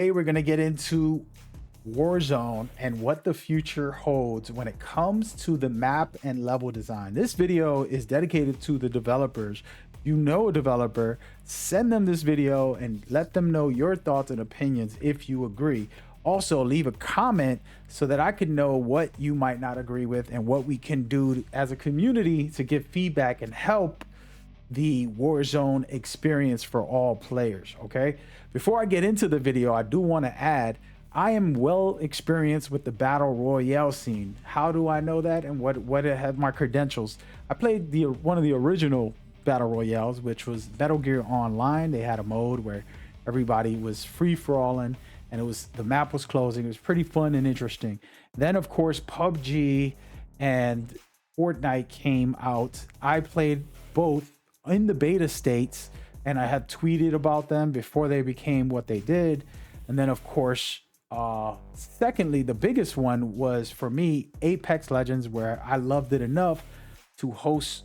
Today we're going to get into Warzone and what the future holds when it comes to the map and level design. This video is dedicated to the developers. If you know a developer, send them this video and let them know your thoughts and opinions if you agree. Also, leave a comment so that I can know what you might not agree with and what we can do as a community to give feedback and help the Warzone experience for all players. Okay, before I get into the video, I do want to add I am well experienced with the battle royale scene. How do I know that and what have my credentials? I played one of the original battle royales, which was Metal Gear Online. They had a mode where everybody was free for alling and the map was closing. It was pretty fun and interesting. Then of course PUBG and Fortnite came out. I played both in the beta states and I had tweeted about them before they became what they did. And then of course, secondly, the biggest one was for me Apex Legends, where I loved it enough to host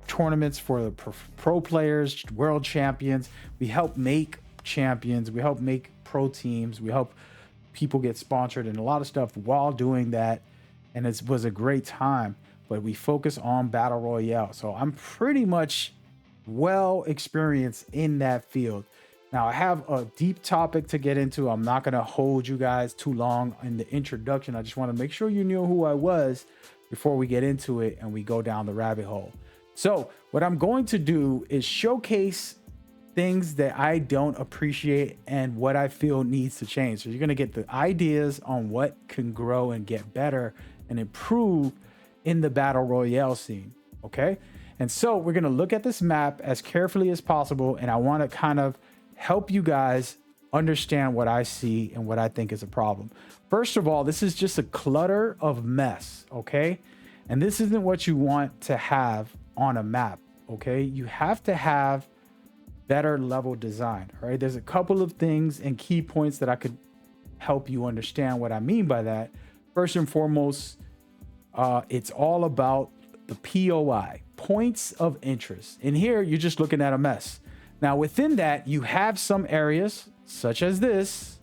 tournaments for the pro players, world champions. We help make champions, we help make pro teams, we help people get sponsored and a lot of stuff while doing that, and it was a great time. But we focus on battle royale, so I'm pretty much well experienced in that field. Now I have a deep topic to get into. I'm not going to hold you guys too long in the introduction. I just want to make sure you knew who I was before we get into it and we go down the rabbit hole. So what I'm going to do is showcase things that I don't appreciate and what I feel needs to change. So you're going to get the ideas on what can grow and get better and improve in the battle royale scene. Okay. And so we're going to look at this map as carefully as possible. And I want to kind of help you guys understand what I see and what I think is a problem. First of all, this is just a clutter of mess. Okay. And this isn't what you want to have on a map. Okay. You have to have better level design. All right. There's a couple of things and key points that I could help you understand what I mean by that. First and foremost, it's all about the POI, points of interest. In here, you're just looking at a mess. Now, within that, you have some areas such as this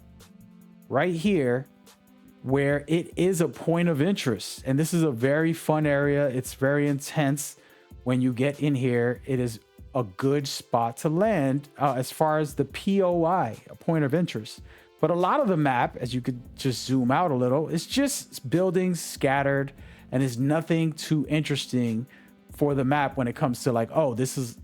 right here, where it is a point of interest. And this is a very fun area. It's very intense. When you get in here, it is a good spot to land as far as the POI, a point of interest. But a lot of the map, as you could just zoom out a little, is just buildings scattered and is nothing too interesting for the map when it comes to like, oh, this is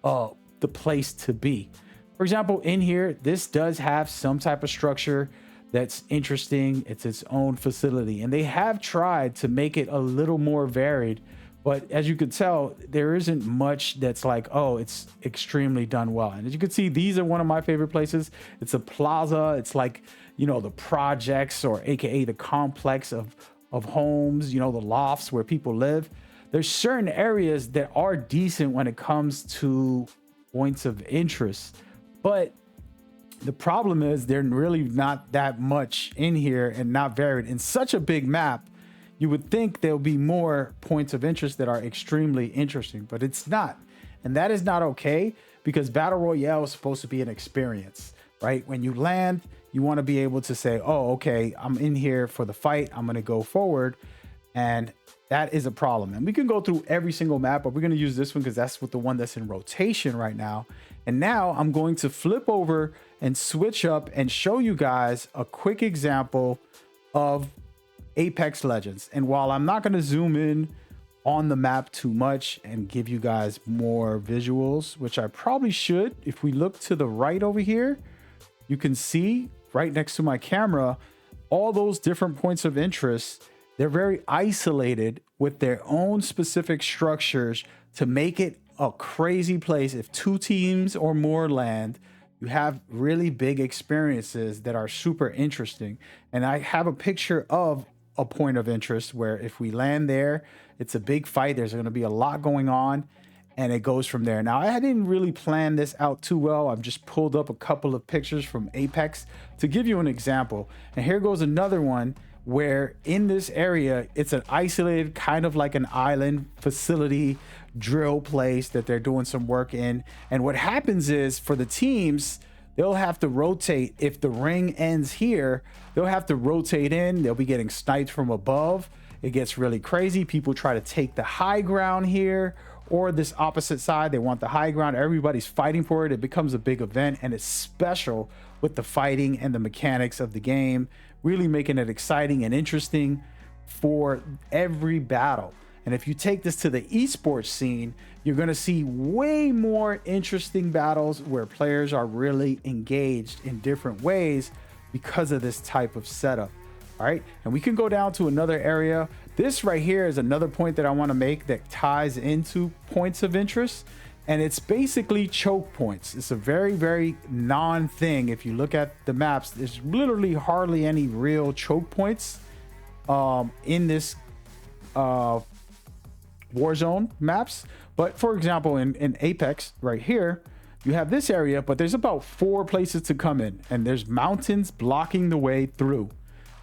the place to be. For example, in here, this does have some type of structure that's interesting. It's its own facility, and they have tried to make it a little more varied. But as you could tell, there isn't much that's like, oh, it's extremely done well. And as you can see, these are one of my favorite places. It's a plaza. It's like, you know, the projects, or AKA the complex of homes, you know, the lofts where people live. There's certain areas that are decent when it comes to points of interest. But the problem is they're really not that much in here and not varied. In such a big map, you would think there'll be more points of interest that are extremely interesting, but it's not. And that is not okay, because battle royale is supposed to be an experience, right? When you land, you want to be able to say, oh, okay, I'm in here for the fight. I'm going to go forward. And that is a problem. And we can go through every single map, but we're going to use this one because that's the one that's in rotation right now. And now I'm going to flip over and switch up and show you guys a quick example of Apex Legends. And while I'm not going to zoom in on the map too much and give you guys more visuals, which I probably should, if we look to the right over here, you can see right next to my camera all those different points of interest. They're very isolated with their own specific structures to make it a crazy place. If two teams or more land, you have really big experiences that are super interesting. And I have a picture of a point of interest where if we land there, it's a big fight. There's going to be a lot going on, and it goes from there. Now, I didn't really plan this out too well. I've just pulled up a couple of pictures from Apex to give you an example. And here goes another one where in this area, it's an isolated kind of like an island facility drill place that they're doing some work in. And what happens is for the teams, they'll have to rotate. If the ring ends here, they'll have to rotate in. They'll be getting sniped from above. It gets really crazy. People try to take the high ground here, or this opposite side. They want the high ground. Everybody's fighting for it. It becomes a big event, and it's special with the fighting and the mechanics of the game, really making it exciting and interesting for every battle. And if you take this to the esports scene, you're going to see way more interesting battles where players are really engaged in different ways because of this type of setup. All right, and we can go down to another area. This right here is another point that I want to make that ties into points of interest, and it's basically choke points. It's a very non thing. If you look at the maps, there's literally hardly any real choke points in this Warzone maps. But for example, in Apex right here, you have this area, but there's about 4 places to come in, and there's mountains blocking the way through.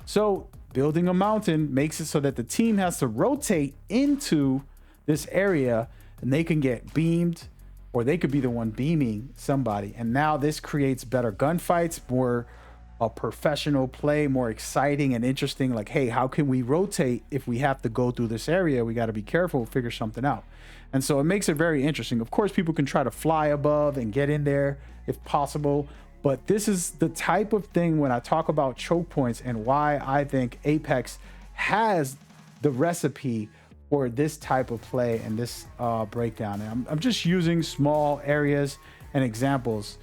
So building a mountain makes it so that the team has to rotate into this area, and they can get beamed, or they could be the one beaming somebody. And now this creates better gunfights, more professional play, more exciting and interesting. Like, hey, how can we rotate if we have to go through this area? We got to be careful, figure something out. And so it makes it very interesting. Of course, people can try to fly above and get in there if possible. But this is the type of thing when I talk about choke points and why I think Apex has the recipe for this type of play and this breakdown. And I'm just using small areas and examples.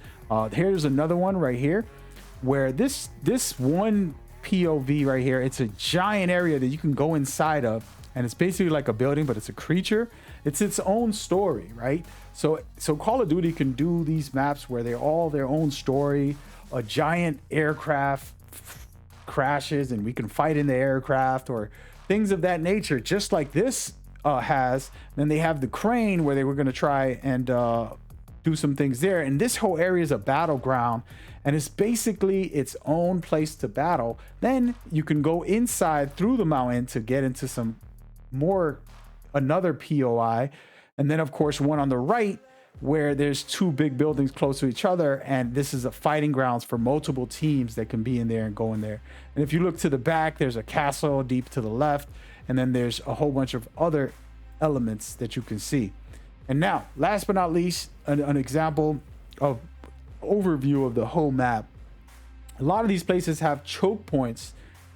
Here's another one right here where this one POV right here, it's a giant area that you can go inside of, and it's basically like a building, but it's a creature. It's its own story, right? So Call of Duty can do these maps where they're all their own story. A giant aircraft crashes and we can fight in the aircraft, or things of that nature, just like this has. Then they have the crane where they were going to try and do some things there. And this whole area is a battleground, and it's basically its own place to battle. Then you can go inside through the mountain to get into some more, another POI. And then of course one on the right where there's 2 big buildings close to each other, and this is a fighting grounds for multiple teams that can be in there and go in there. And if you look to the back, there's a castle deep to the left, and then there's a whole bunch of other elements that you can see. And now, last but not least, an example of overview of the whole map. A lot of these places have choke points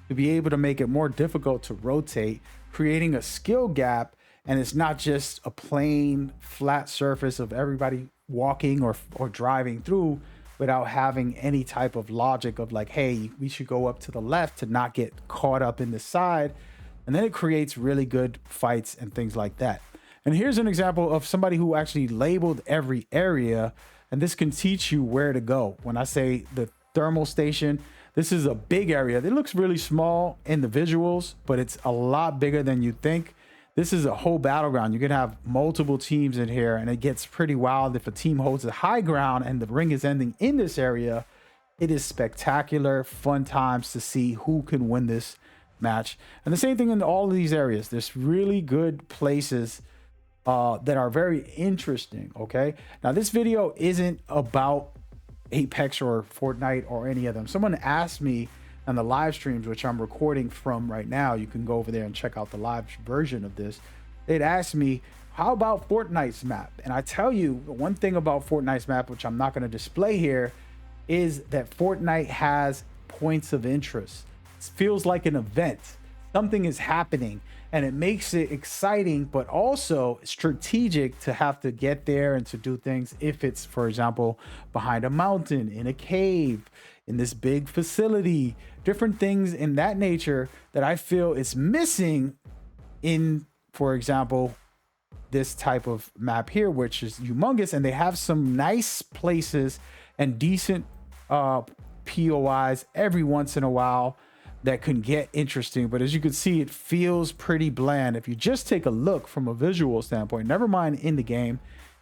to be able to make it more difficult to rotate, creating a skill gap. And it's not just a plain flat surface of everybody walking or driving through without having any type of logic of like, hey, we should go up to the left to not get caught up in the side. And then it creates really good fights and things like that. And here's an example of somebody who actually labeled every area, and this can teach you where to go. When I say the thermal station, this is a big area. It looks really small in the visuals, but it's a lot bigger than you think. This is a whole battleground. You can have multiple teams in here, and it gets pretty wild. If a team holds the high ground and the ring is ending in this area, it is spectacular, fun times to see who can win this match. And the same thing in all of these areas. There's really good places that are very interesting. Okay, now this video isn't about Apex or Fortnite or any of them. Someone asked me on the live streams, which I'm recording from right now, you can go over there and check out the live version of this. They'd asked me, how about Fortnite's map? And I tell you, one thing about Fortnite's map, which I'm not going to display here, is that Fortnite has points of interest. It feels like an event. Something is happening, and it makes it exciting, but also strategic to have to get there and to do things. If it's, for example, behind a mountain, in a cave, in this big facility, different things in that nature that I feel is missing in, for example, this type of map here, which is humongous, and they have some nice places and decent POIs every once in a while that can get interesting. But as you can see, it feels pretty bland. If you just take a look from a visual standpoint, never mind in the game,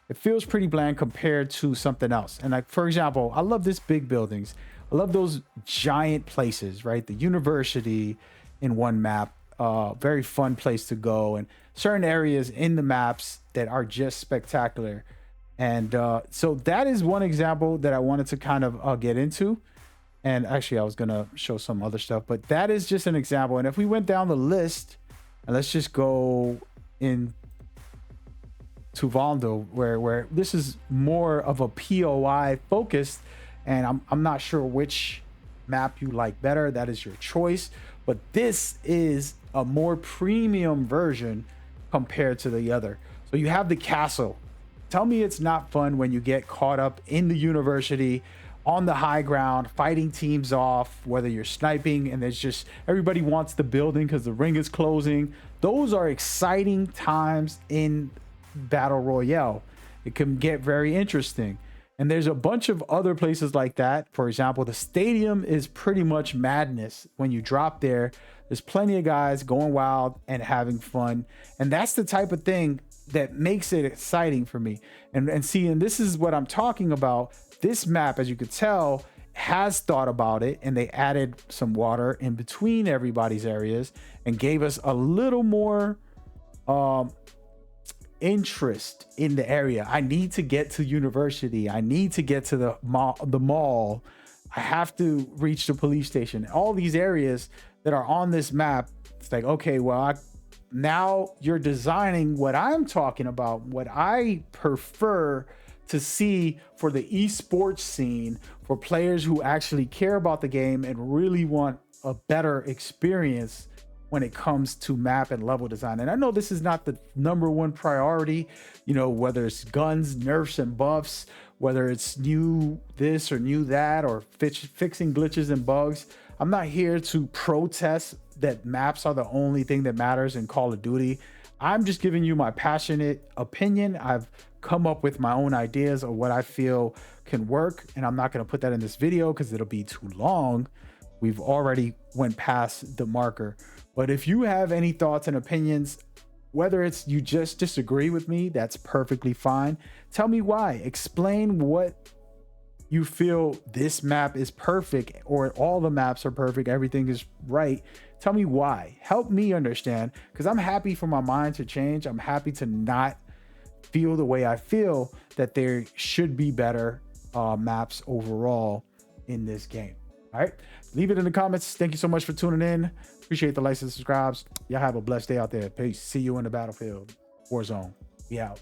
it feels pretty bland compared to something else. And like, for example, I love this big buildings. I love those giant places, right? The university in one map, very fun place to go, and certain areas in the maps that are just spectacular. And so that is one example that I wanted to kind of get into. And actually, I was going to show some other stuff, but that is just an example. And if we went down the list, and let's just go in to Valdo, where this is more of a POI focused, and I'm not sure which map you like better. That is your choice. But this is a more premium version compared to the other. So you have the castle. Tell me it's not fun when you get caught up in the university on the high ground, fighting teams off, whether you're sniping and there's just everybody wants the building because the ring is closing. Those are exciting times in battle royale. It can get very interesting. And there's a bunch of other places like that. For example, the stadium is pretty much madness. When you drop there, there's plenty of guys going wild and having fun. And that's the type of thing that makes it exciting for me. And see, and this is what I'm talking about. This map, as you could tell, has thought about it, and they added some water in between everybody's areas and gave us a little more interest in the area. I need to get to university. I need to get to the mall. I have to reach the police station. All these areas that are on this map, it's like, okay, well, now you're designing what I'm talking about, what I prefer to see for the esports scene, for players who actually care about the game and really want a better experience when it comes to map and level design. And I know this is not the #1 priority, you know, whether it's guns, nerfs, and buffs, whether it's new this or new that, or fixing glitches and bugs. I'm not here to protest that maps are the only thing that matters in Call of Duty. I'm just giving you my passionate opinion. I've come up with my own ideas of what I feel can work, and I'm not going to put that in this video because it'll be too long. We've already went past the marker. But if you have any thoughts and opinions, whether it's you just disagree with me, that's perfectly fine. Tell me why. Explain what you feel this map is perfect, or all the maps are perfect, everything is right. Tell me why. Help me understand, because I'm happy for my mind to change. I'm happy to not feel the way I feel, that there should be better maps overall in this game. All right, leave it in the comments. Thank you so much for tuning in. Appreciate the likes and subscribes. Y'all have a blessed day out there. Peace. See you in the battlefield. Warzone. We out.